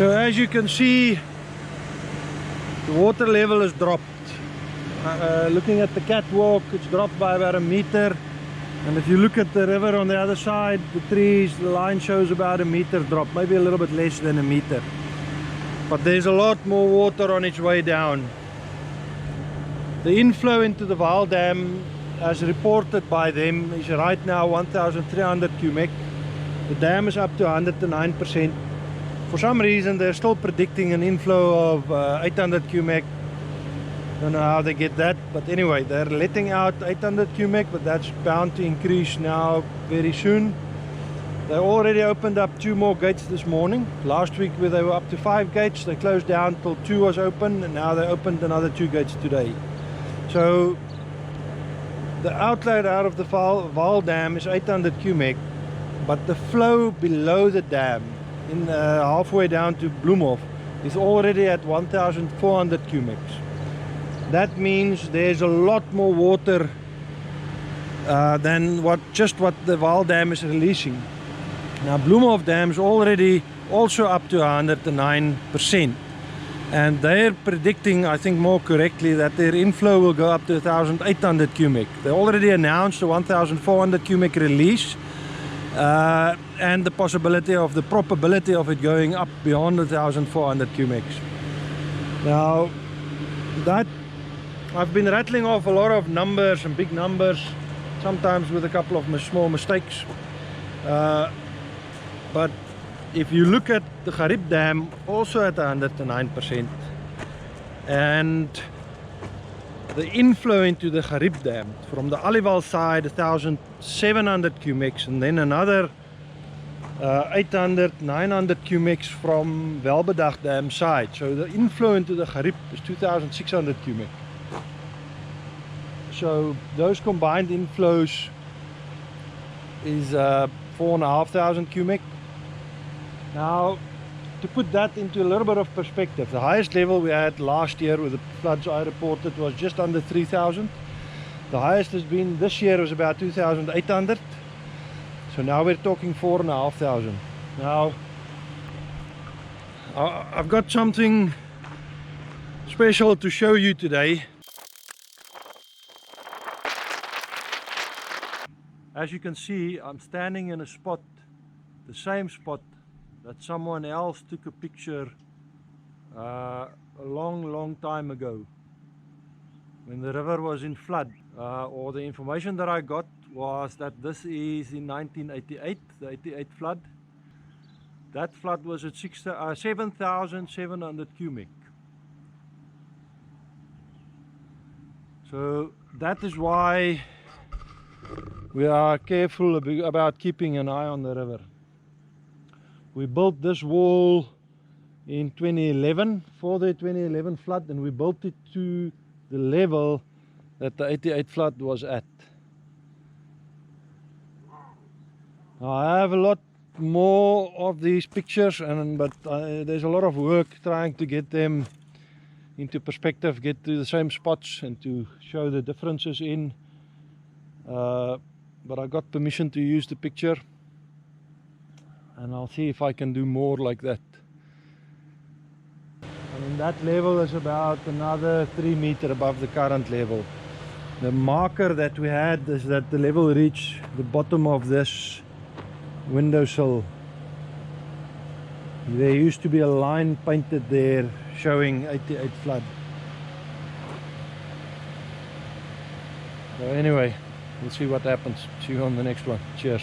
So as you can see, the water level has dropped. Looking at the catwalk, it's dropped by about a meter. And if you look at the river on the other side, the trees, the line shows about a meter drop, maybe a little bit less than a meter. But there's a lot more water on its way down. The inflow into the Vaal Dam, as reported by them, is right now 1,300 cubic. The dam is up to 109%. For some reason, they're still predicting an inflow of 800 cubic. Don't know how they get that, but anyway, they're letting out 800 cubic, but that's bound to increase now very soon. They already opened up 2 more gates this morning. Last week where they were up to 5 gates, they closed down till 2 was open, and now they opened another 2 gates today. So the outlet out of the Vaal Dam is 800 cubic, but the flow below the dam, in halfway down to Bloemhof, is already at 1,400 cubics. That means there's a lot more water than what the Vaal Dam is releasing. Now Bloemhof Dam is already also up to 109%, and they're predicting, I think more correctly, that their inflow will go up to 1,800 cubic. They already announced a 1,400 cubic release, and the probability of it going up beyond 1,400 cubics. Now that I've been rattling off a lot of numbers and big numbers, sometimes with a couple of small mistakes. But if you look at the Gariep Dam, also at 109%, and the inflow into the Gariep Dam from the Aliwal side, 1,700 cubics, and then another 800, 900 cubics from Welbedag Dam side. So the inflow into the Gariep is 2,600 cubic. So those combined inflows is 4,500 cubic. Now, to put that into a little bit of perspective, the highest level we had last year with the floods I reported was just under 3,000. The highest has been this year was about 2,800. So now we're talking 4,500. Now, I've got something special to show you today. As you can see, I'm standing in a spot, the same spot that someone else took a picture a long time ago when the river was in flood. Or the information that I got was that this is in 1988, the 88 flood. That flood was at 7,700 cubic. So that is why we are careful about keeping an eye on the river. We built this wall in 2011 for the 2011 flood, and we built it to the level that the 88 flood was at. Now, I have a lot more of these pictures, but there's a lot of work trying to get them into perspective, get to the same spots and to show the differences in. But I got permission to use the picture, and I'll see if I can do more like that. I mean, that level is about another 3 meters above the current level. The marker that we had is that the level reached the bottom of this windowsill. There used to be a line painted there showing 88 flood. So anyway, we'll see what happens. See you on the next one. Cheers.